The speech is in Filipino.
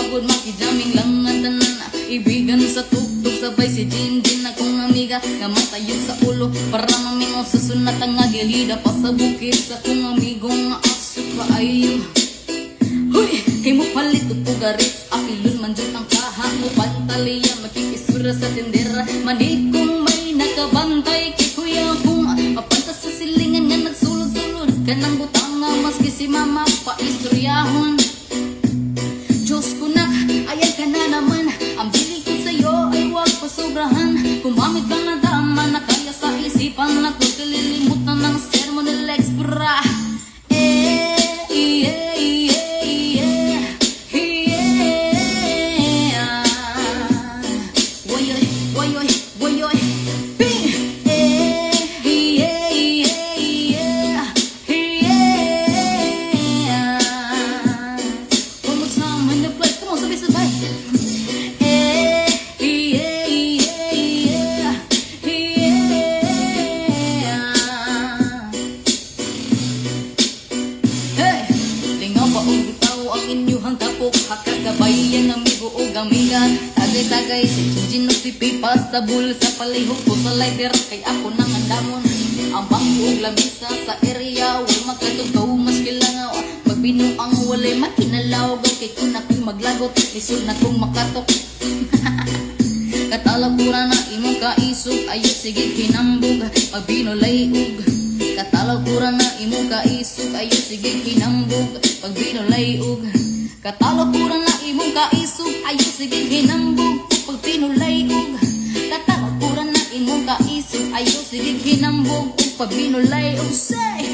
pagod makijaming lang ang tanan. Ibigan sa tugtog sabay si Jinjin akong amiga nga matayo sa ulo para mamingo sa sunat ang agilida pa sa bukid sa kong amigo nga aso kaayo. Huy, himo palit upugarit apilon man dyan ang kaha mo pantaliya makikisura sa tindera manikong may nakabantay kay kuya kong mapantas sa silingan nga nagsulod-sulod kanang butang nga maski si mama pa istoryahon. Diyos ko na, ayan ka na naman. Ang bili ko sa'yo ay huwag pasobrahan. Kumamit ka na dama na kaya sa isipan na kung kalilimutan ng sermon ng Lex Bra. Wayoy, wayoy, wayoy. Hakakabayan ng amigo o gamiga tagay-tagay si Jinjin o si Pipa sa bulsa palihog ko sa lighter kay ako nang andamon ang bangko o lamisa sa area wal makatugaw mas kilangaw magbinuang walay makinalaw kay kung ako'y maglagot isod na kong makatok katalagura na imong kaisog ayo sige hinambog pagbinulay ug katalagura na imong kaisog ayo sige hinambog pagbinulay ug katalagura na imong kaisog ayo sige hinambog pag pinulay ug katalagura na imong kaisog ayo sige hinambog pag pinulay ug say